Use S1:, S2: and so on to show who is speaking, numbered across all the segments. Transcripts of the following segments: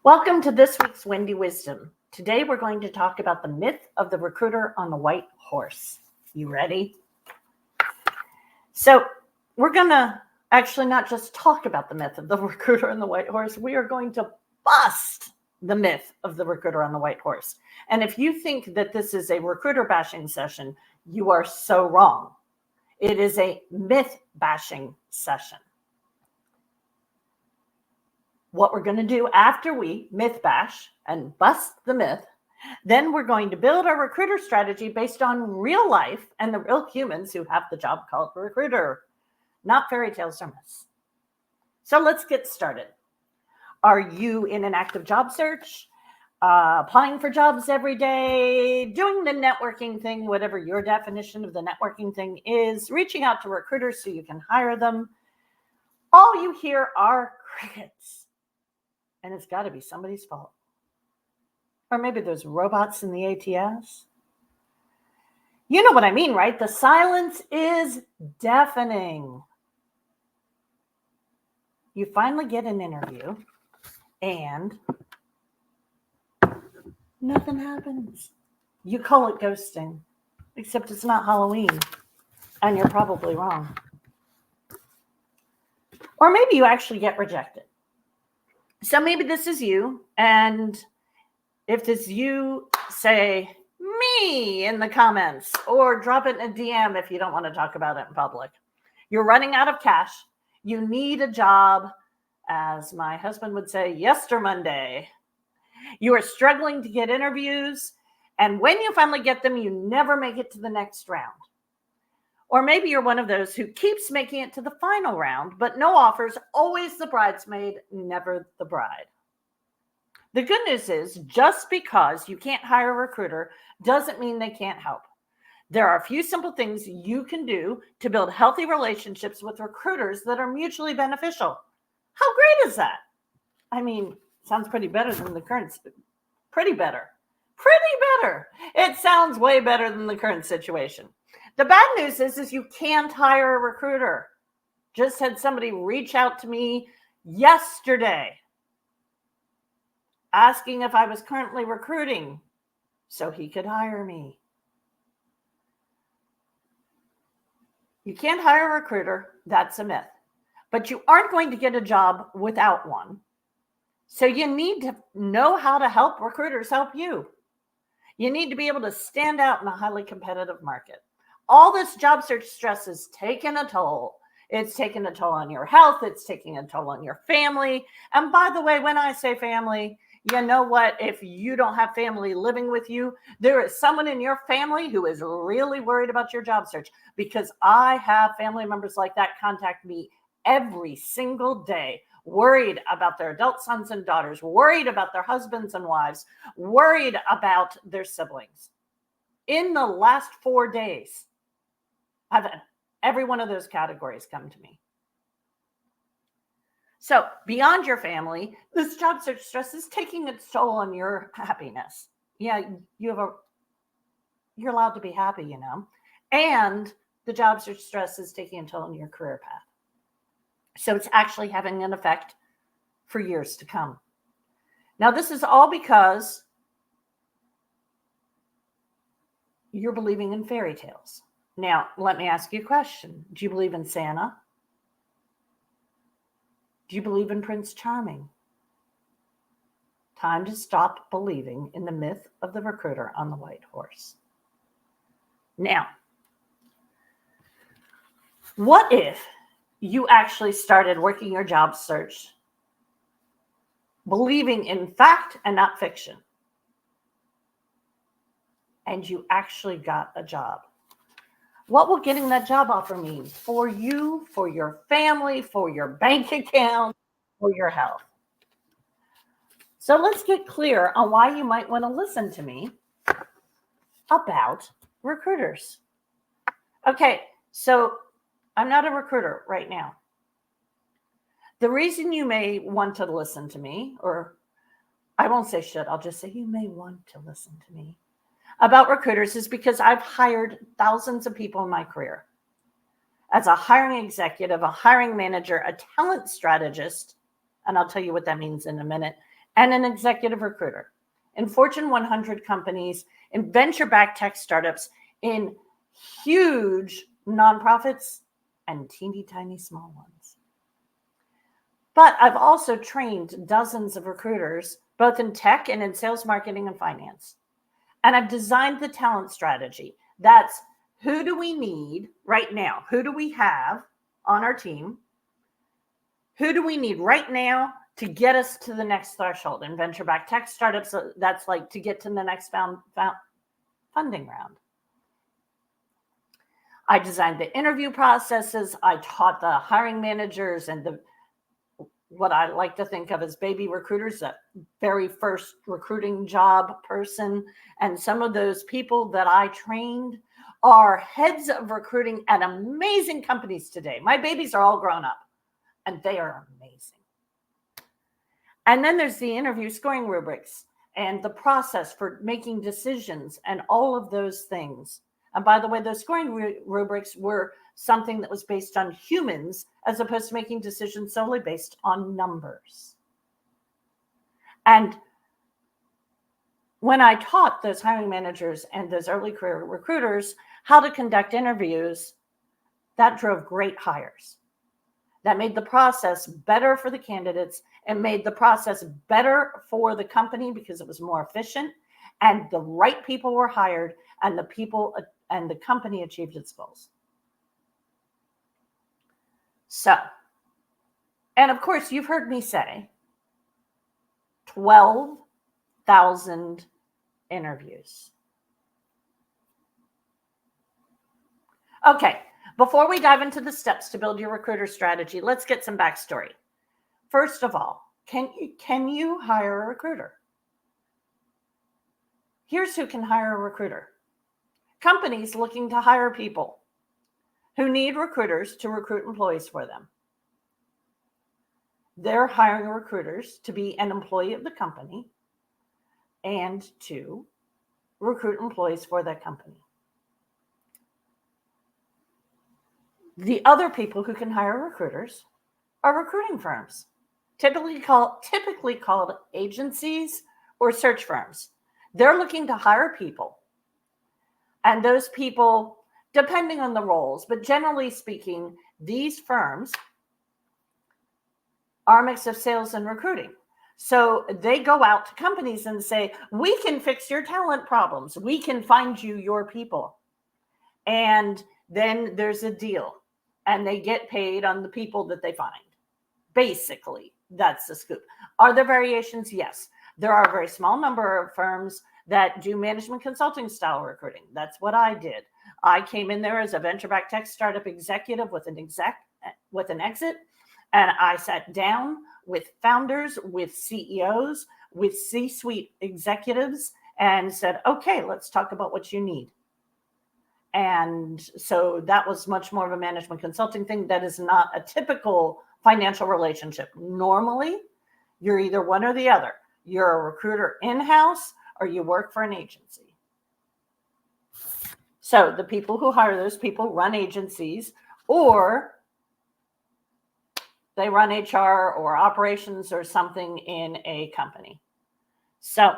S1: Welcome to this week's Wendy Wisdom. Today we're going to talk about the myth of the recruiter on the white horse. You ready? So we're going to actually not just talk about the myth of the recruiter on the white horse. We are going to bust the myth of the recruiter on the white horse. And if you think that this is a recruiter bashing session, you are so wrong. It is a myth bashing session. What we're going to do after we myth bash and bust the myth, then we're going to build our recruiter strategy based on real life and the real humans who have the job called recruiter, not fairy tales or myths. So let's get started. Are you in an active job search, applying for jobs every day, doing the networking thing, whatever your definition of the networking thing is, reaching out to recruiters so you can hire them? All you hear are crickets. And it's got to be somebody's fault. Or maybe there's robots in the ATS. You know what I mean, right? The silence is deafening. You finally get an interview and nothing happens. You call it ghosting, except it's not Halloween and you're probably wrong. Or maybe you actually get rejected. So maybe this is you, and if this is you, say me in the comments or drop it in a DM if you don't want to talk about it in public. You're running out of cash. You need a job, as my husband would say, yesterday. You are struggling to get interviews, and when you finally get them, you never make it to the next round. Or maybe you're one of those who keeps making it to the final round, but no offers, always the bridesmaid, never the bride. The good news is just because you can't hire a recruiter doesn't mean they can't help. There are a few simple things you can do to build healthy relationships with recruiters that are mutually beneficial. How great is that? I mean, sounds pretty better than the current, pretty better. It sounds way better than the current situation. The bad news is you can't hire a recruiter. Just had somebody reach out to me yesterday asking if I was currently recruiting so he could hire me. You can't hire a recruiter. That's a myth. But you aren't going to get a job without one. So you need to know how to help recruiters help you. You need to be able to stand out in a highly competitive market. All this job search stress is taking a toll. It's taking a toll on your health. It's taking a toll on your family. And by the way, when I say family, you know what? If you don't have family living with you, there is someone in your family who is really worried about your job search, because I have family members like that contact me every single day, worried about their adult sons and daughters, worried about their husbands and wives, worried about their siblings. In the last 4 days, I've had every one of those categories come to me. So beyond your family, this job search stress is taking its toll on your happiness. Yeah, you're allowed to be happy, you know, and the job search stress is taking a toll on your career path. So it's actually having an effect for years to come. Now, this is all because you're believing in fairy tales. Now, let me ask you a question. Do you believe in Santa? Do you believe in Prince Charming? Time to stop believing in the myth of the recruiter on the white horse. Now, what if you actually started working your job search believing in fact and not fiction, and you actually got a job? What will getting that job offer mean for you, for your family, for your bank account, for your health? So let's get clear on why you might want to listen to me about recruiters. Okay, so I'm not a recruiter right now. The reason you may want to listen to me, or I won't say should, I'll just say you may want to listen to me about recruiters, is because I've hired thousands of people in my career. As a hiring executive, a hiring manager, a talent strategist, and I'll tell you what that means in a minute, and an executive recruiter in Fortune 100 companies, in venture-backed tech startups, in huge nonprofits, and teeny tiny small ones. But I've also trained dozens of recruiters, both in tech and in sales, marketing, and finance. And I've designed the talent strategy. That's who do we need right now? Who do we have on our team? Who do we need right now to get us to the next threshold? In venture-backed tech startups, that's like to get to the next funding round. I designed the interview processes. I taught the hiring managers and what I like to think of as baby recruiters, that very first recruiting job person. And some of those people that I trained are heads of recruiting at amazing companies today. My babies are all grown up and they are amazing. And then there's the interview scoring rubrics and the process for making decisions and all of those things. And by the way, those scoring rubrics were something that was based on humans as opposed to making decisions solely based on numbers. And when I taught those hiring managers and those early career recruiters how to conduct interviews, that drove great hires. That made the process better for the candidates and made the process better for the company because it was more efficient and the right people were hired and the company achieved its goals. So, and of course, you've heard me say 12,000 interviews. Okay, before we dive into the steps to build your recruiter strategy, let's get some backstory. First of all, can you hire a recruiter? Here's who can hire a recruiter. Companies looking to hire people who need recruiters to recruit employees for them. They're hiring recruiters to be an employee of the company and to recruit employees for that company. The other people who can hire recruiters are recruiting firms, typically called agencies or search firms. They're looking to hire people. And those people, depending on the roles, but generally speaking, these firms are a mix of sales and recruiting. So they go out to companies and say, we can fix your talent problems. We can find you your people. And then there's a deal and they get paid on the people that they find. Basically, that's the scoop. Are there variations? Yes. There are a very small number of firms that do management consulting style recruiting. That's what I did. I came in there as a venture-backed tech startup executive with an exit. And I sat down with founders, with CEOs, with C-suite executives and said, okay, let's talk about what you need. And so that was much more of a management consulting thing. That is not a typical financial relationship. Normally, you're either one or the other. You're a recruiter in-house or you work for an agency. So the people who hire those people run agencies or they run HR or operations or something in a company. So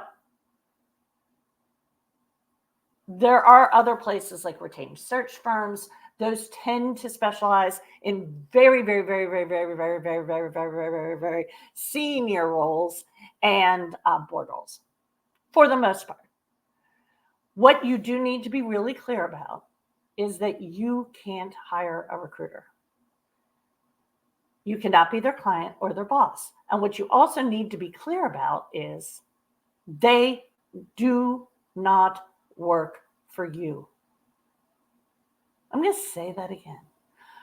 S1: there are other places like retained search firms. Those tend to specialize in very, very, very, very, very, very, very, very, very, very, very, very senior roles and board roles for the most part. What you do need to be really clear about is that you can't hire a recruiter. You cannot be their client or their boss. And what you also need to be clear about is they do not work for you. I'm going to say that again.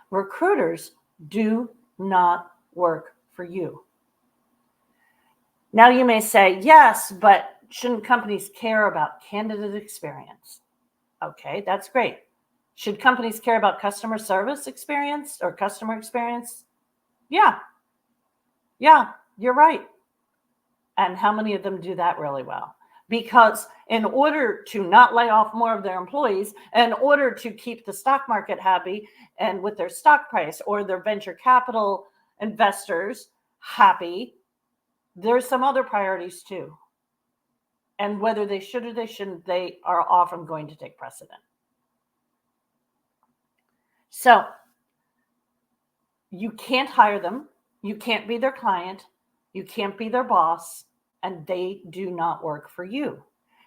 S1: Recruiters do not work for you. Now you may say, yes, but shouldn't companies care about candidate experience? Okay, that's great. Should companies care about customer service experience or customer experience? Yeah, you're right. And how many of them do that really well? Because in order to not lay off more of their employees, in order to keep the stock market happy and with their stock price or their venture capital investors happy, There's some other priorities too. And whether they should or they shouldn't, they are often going to take precedent. So you can't hire them. You can't be their client. You can't be their boss. And they do not work for you.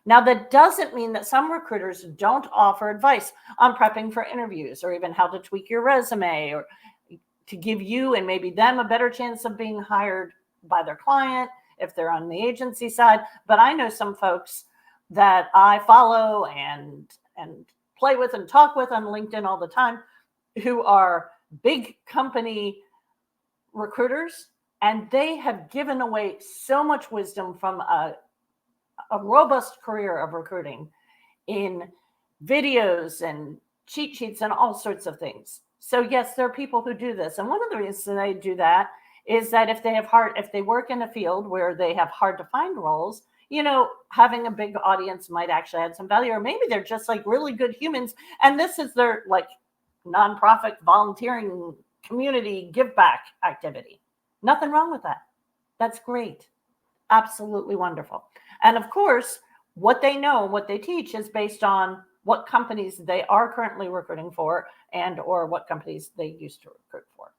S1: Now, that doesn't mean that some recruiters don't offer advice on prepping for interviews or even how to tweak your resume or to give you and maybe them a better chance of being hired by their client if they're on the agency side. But I know some folks that I follow and play with and talk with on LinkedIn all the time who are big company recruiters, and they have given away so much wisdom from a robust career of recruiting in videos and cheat sheets and all sorts of things. So yes, there are people who do this. And one of the reasons they do that is that if they work in a field where they have hard to find roles, having a big audience might actually add some value, or maybe they're just like really good humans. And this is their like nonprofit volunteering community give back activity. Nothing wrong with that. That's great. Absolutely wonderful. And of course, what they know, what they teach is based on what companies they are currently recruiting for and or what companies they used to recruit for.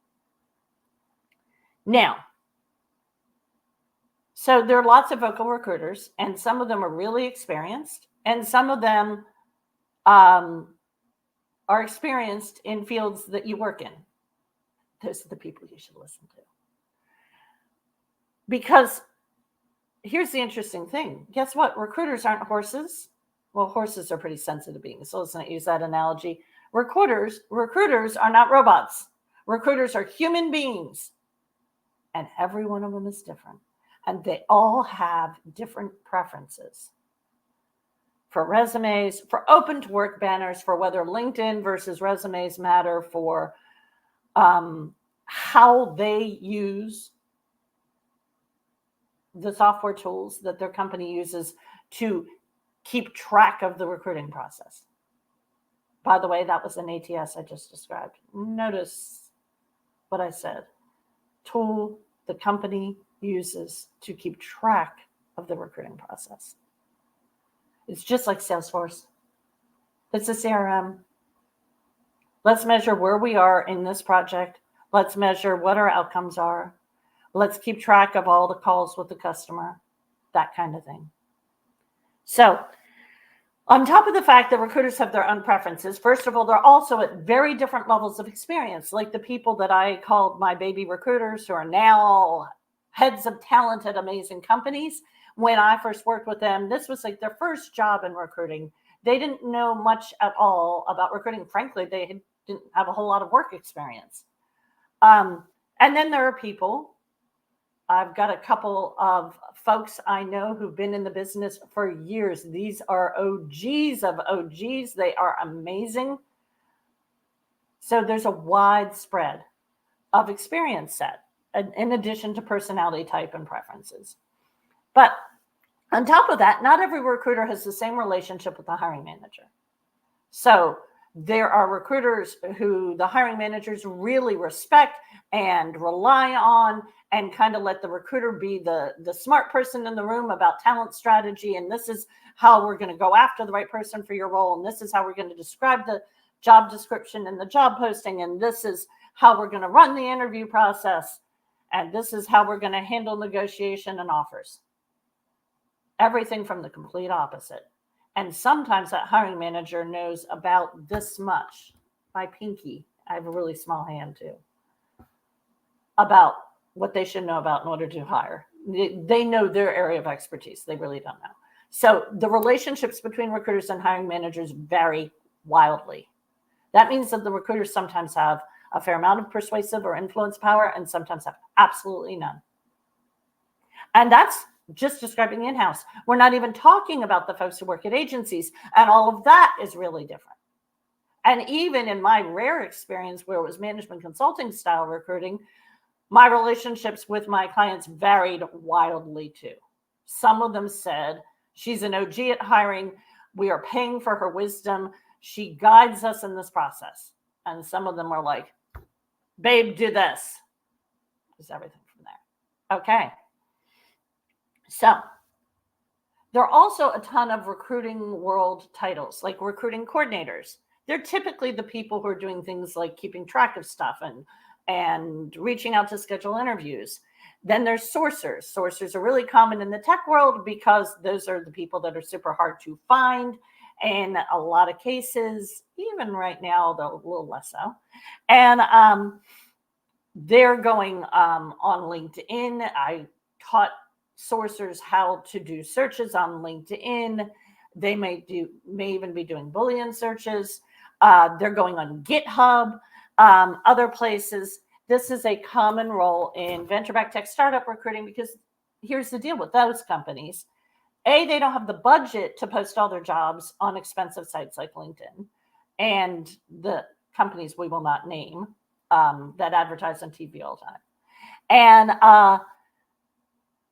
S1: Now, so there are lots of vocal recruiters, and some of them are really experienced, and some of them are experienced in fields that you work in. Those are the people you should listen to. Because here's the interesting thing. Guess what? Recruiters aren't horses. Well, horses are pretty sensitive beings, so let's not use that analogy. Recruiters are not robots. Recruiters are human beings. And every one of them is different. And they all have different preferences for resumes, for open to work banners, for whether LinkedIn versus resumes matter, for how they use the software tools that their company uses to keep track of the recruiting process. By the way, that was an ATS I just described. Notice what I said. Tool the company uses to keep track of the recruiting process. It's just like Salesforce. It's a CRM. Let's measure where we are in this project. Let's measure what our outcomes are. Let's keep track of all the calls with the customer, that kind of thing. So, on top of the fact that recruiters have their own preferences, first of all, they're also at very different levels of experience, like the people that I called my baby recruiters who are now heads of talent at amazing companies. When I first worked with them, this was like their first job in recruiting. They didn't know much at all about recruiting. Frankly, they didn't have a whole lot of work experience. And then there are people, I've got a couple of folks I know who've been in the business for years. These are OGs of OGs. They are amazing. So there's a wide spread of experience set in addition to personality type and preferences. But on top of that, not every recruiter has the same relationship with the hiring manager. So there are recruiters who the hiring managers really respect and rely on and kind of let the recruiter be the smart person in the room about talent strategy. And this is how we're going to go after the right person for your role. And this is how we're going to describe the job description and the job posting. And this is how we're going to run the interview process. And this is how we're going to handle negotiation and offers. Everything from the complete opposite. And sometimes that hiring manager knows about this much, my pinky, I have a really small hand too, about what they should know about in order to hire. They know their area of expertise. They really don't know. So the relationships between recruiters and hiring managers vary wildly. That means that the recruiters sometimes have a fair amount of persuasive or influence power and sometimes have absolutely none. And that's just describing in-house. We're not even talking about the folks who work at agencies, and all of that is really different. And even in my rare experience where it was management consulting style recruiting, my relationships with my clients varied wildly too. Some of them said, she's an OG at hiring. We are paying for her wisdom. She guides us in this process. And some of them are like, babe, do this. Just everything from there. Okay. So there are also a ton of recruiting world titles, like recruiting coordinators. They're typically the people who are doing things like keeping track of stuff and reaching out to schedule interviews. Then there's sourcers. Sourcers are really common in the tech world because those are the people that are super hard to find. In a lot of cases, even right now, though a little less so. And they're going on LinkedIn. I taught sourcers how to do searches on LinkedIn. They may even be doing Boolean searches. They're going on GitHub, other places. This is a common role in venture-backed tech startup recruiting because here's the deal with those companies. A, they don't have the budget to post all their jobs on expensive sites like LinkedIn and the companies we will not name that advertise on TV all the time. And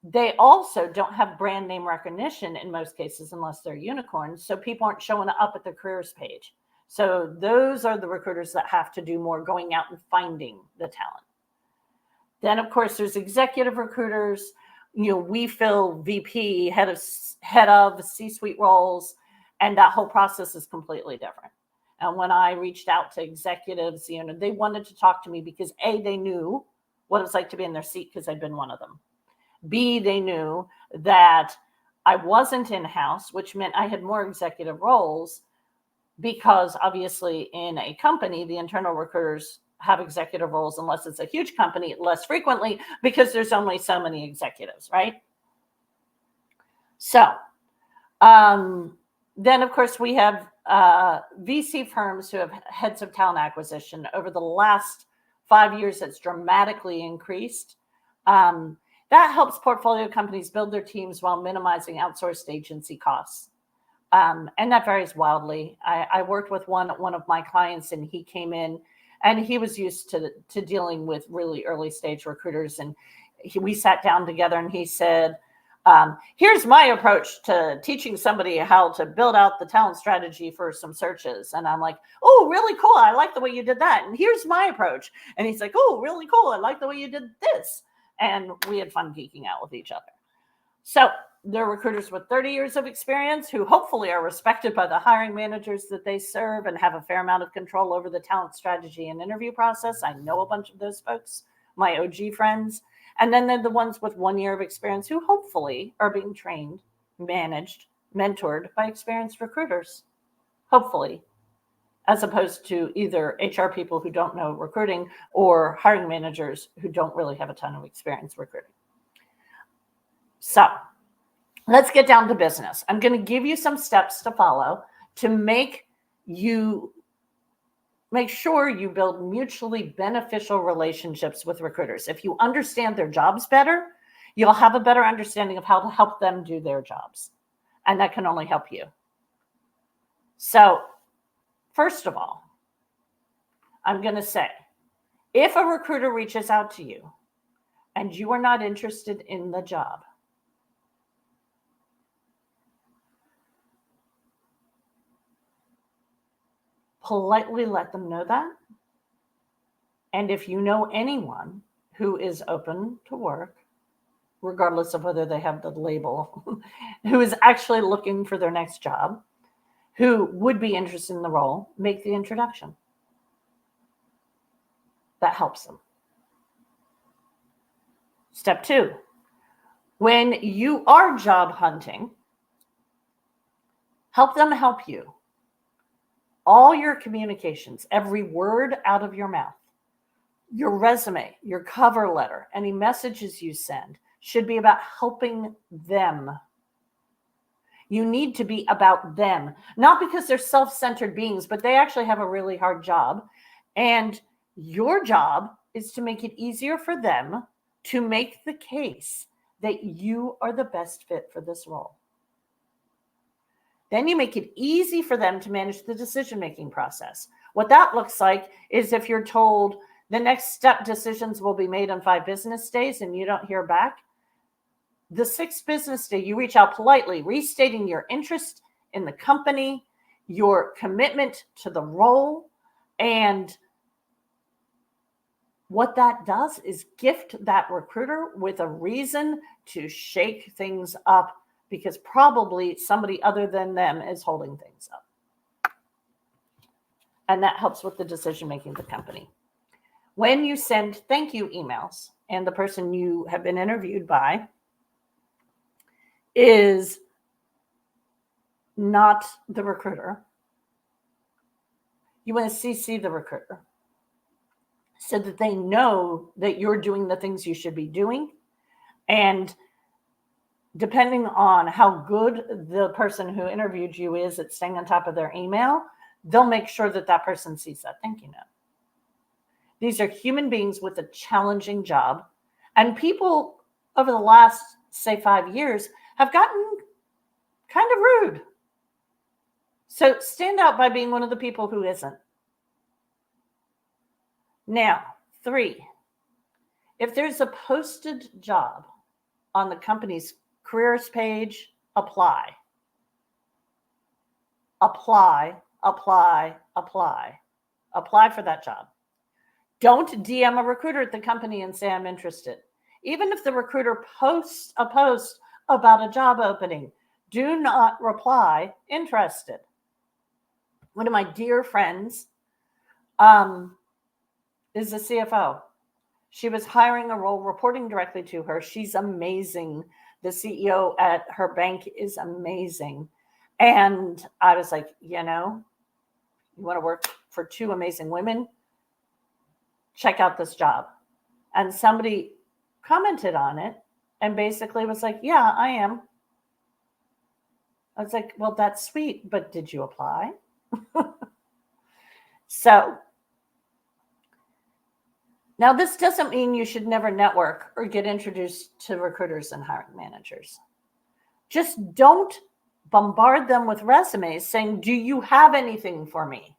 S1: they also don't have brand name recognition in most cases, unless they're unicorns. So people aren't showing up at the careers page. So those are the recruiters that have to do more going out and finding the talent. Then, of course, there's executive recruiters. We fill VP, head of C-suite roles, and that whole process is completely different. And when I reached out to executives, they wanted to talk to me because A, they knew what it was like to be in their seat because I'd been one of them. B, they knew that I wasn't in-house, which meant I had more executive roles because obviously in a company, the internal recruiters have executive roles unless it's a huge company less frequently because there's only so many executives, right? So then, of course, we have VC firms who have heads of talent acquisition. Over the last 5 years, it's dramatically increased. That helps portfolio companies build their teams while minimizing outsourced agency costs. And that varies wildly. I worked with one of my clients, and he came in, and he was used to dealing with really early stage recruiters. And we sat down together, and he said, here's my approach to teaching somebody how to build out the talent strategy for some searches. And I'm like, oh, really cool. I like the way you did that. And here's my approach. And he's like, oh, really cool. I like the way you did this. And we had fun geeking out with each other. So they're recruiters with 30 years of experience who hopefully are respected by the hiring managers that they serve and have a fair amount of control over the talent strategy and interview process. I know a bunch of those folks, my OG friends. And then they're the ones with 1 year of experience who hopefully are being trained, managed, mentored by experienced recruiters, hopefully, as opposed to either HR people who don't know recruiting or hiring managers who don't really have a ton of experience recruiting. So let's get down to business. I'm going to give you some steps to follow to make sure you build mutually beneficial relationships with recruiters. If you understand their jobs better, you'll have a better understanding of how to help them do their jobs. And that can only help you. So, first of all, I'm going to say, if a recruiter reaches out to you and you are not interested in the job, politely let them know that. And if you know anyone who is open to work, regardless of whether they have the label, who is actually looking for their next job, who would be interested in the role, make the introduction. That helps them. Step 2, when you are job hunting, help them help you. All your communications, every word out of your mouth, your resume, your cover letter, any messages you send should be about helping them. You need to be about them, not because they're self-centered beings, but they actually have a really hard job. And your job is to make it easier for them to make the case that you are the best fit for this role. Then you make it easy for them to manage the decision-making process. What that looks like is if you're told the next step decisions will be made on 5 business days and you don't hear back, the 6th business day, you reach out politely, restating your interest in the company, your commitment to the role, and what that does is gift that recruiter with a reason to shake things up, because probably somebody other than them is holding things up. And that helps with the decision making of the company. When you send thank you emails and the person you have been interviewed by is not the recruiter, you want to CC the recruiter so that they know that you're doing the things you should be doing. And depending on how good the person who interviewed you is at staying on top of their email, they'll make sure that that person sees that thank you note. These are human beings with a challenging job. And people over the last, say, 5 years have gotten kind of rude. So stand out by being one of the people who isn't. Now, 3, if there's a posted job on the company's careers page, apply. Apply, apply, apply. Apply for that job. Don't DM a recruiter at the company and say, I'm interested. Even if the recruiter posts a post about a job opening, do not reply interested. One of my dear friends is a CFO. She was hiring a role reporting directly to her. She's amazing. The CEO at her bank is amazing. And I was like, you want to work for 2 amazing women? Check out this job. And somebody commented on it and basically was like, yeah, I am. I was like, well, that's sweet, but did you apply? So now this doesn't mean you should never network or get introduced to recruiters and hiring managers. Just don't bombard them with resumes saying, do you have anything for me?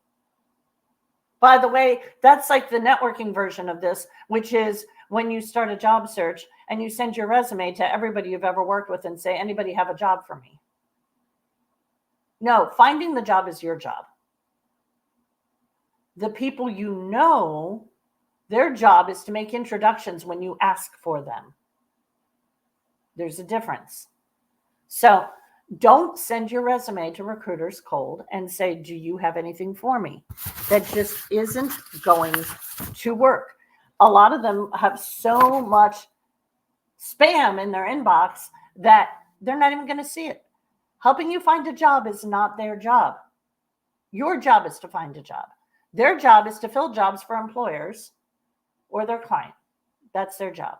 S1: By the way, that's like the networking version of this, which is when you start a job search and you send your resume to everybody you've ever worked with and say, anybody have a job for me? No, finding the job is your job. The people you know, their job is to make introductions when you ask for them. There's a difference. So don't send your resume to recruiters cold and say, do you have anything for me? That just isn't going to work. A lot of them have so much spam in their inbox that they're not even going to see it. Helping you find a job is not their job. Your job is to find a job. Their job is to fill jobs for employers or their client. That's their job.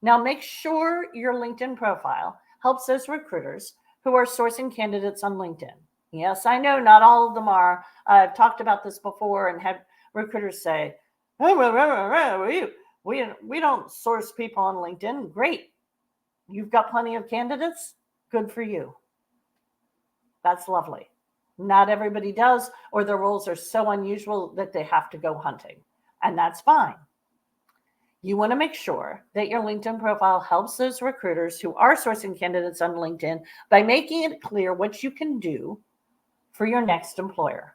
S1: Now, make sure your LinkedIn profile helps those recruiters who are sourcing candidates on LinkedIn. Yes, I know not all of them are. I've talked about this before and had recruiters say, oh, we don't source people on LinkedIn. Great. You've got plenty of candidates. Good for you. That's lovely. Not everybody does, or their roles are so unusual that they have to go hunting. And that's fine. You want to make sure that your LinkedIn profile helps those recruiters who are sourcing candidates on LinkedIn by making it clear what you can do for your next employer,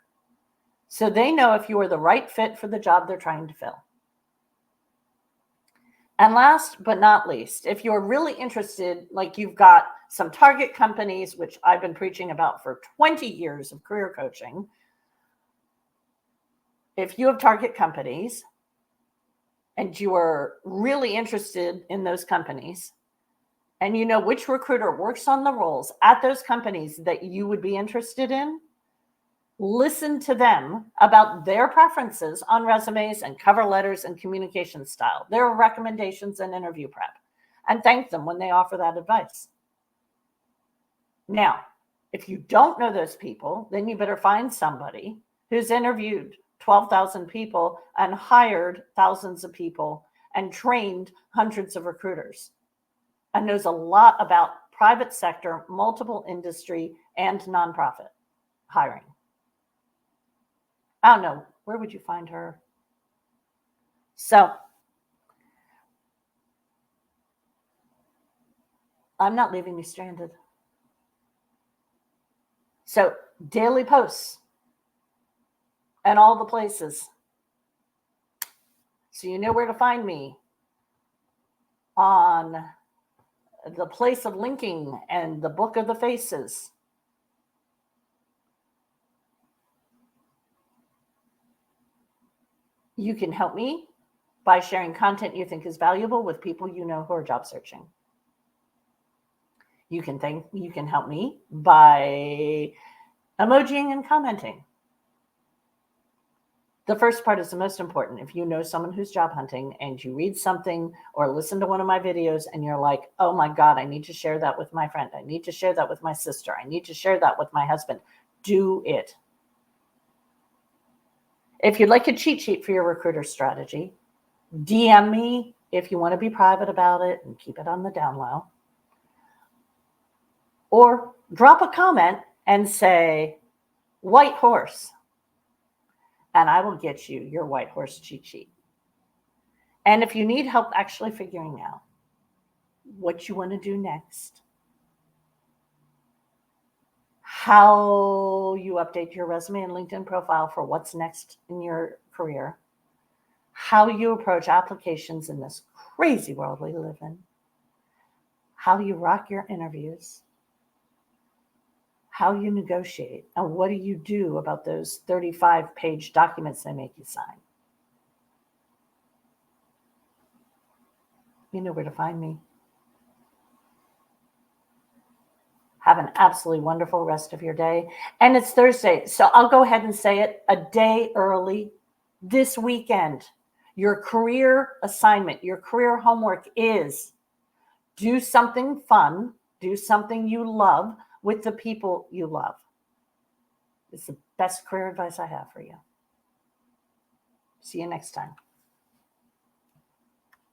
S1: so they know if you are the right fit for the job they're trying to fill. And last but not least, if you're really interested, like you've got some target companies, which I've been preaching about for 20 years of career coaching. If you have target companies and you are really interested in those companies, and you know which recruiter works on the roles at those companies that you would be interested in, listen to them about their preferences on resumes and cover letters and communication style, their recommendations and interview prep, and thank them when they offer that advice. Now, if you don't know those people, then you better find somebody who's interviewed 12,000 people and hired thousands of people and trained hundreds of recruiters and knows a lot about private sector, multiple industry, and nonprofit hiring. I don't know. Where would you find her? So I'm not leaving you stranded. So daily posts and all the places. So you know where to find me on the place of linking and the book of the faces. You can help me by sharing content you think is valuable with people you know who are job searching. You can help me by emojiing and commenting. The first part is the most important. If you know someone who's job hunting and you read something or listen to one of my videos and you're like, oh my God, I need to share that with my friend. I need to share that with my sister. I need to share that with my husband. Do it. If you'd like a cheat sheet for your recruiter strategy, DM me if you want to be private about it and keep it on the down low. Or drop a comment and say, white horse, and I will get you your white horse cheat sheet. And if you need help actually figuring out what you want to do next, how you update your resume and LinkedIn profile for what's next in your career, how you approach applications in this crazy world we live in, how you rock your interviews, how you negotiate, and what do you do about those 35-page documents they make you sign. You know where to find me. Have an absolutely wonderful rest of your day. And it's Thursday, so I'll go ahead and say it a day early. This weekend, your career assignment, your career homework is do something fun, do something you love with the people you love. It's the best career advice I have for you. See you next time.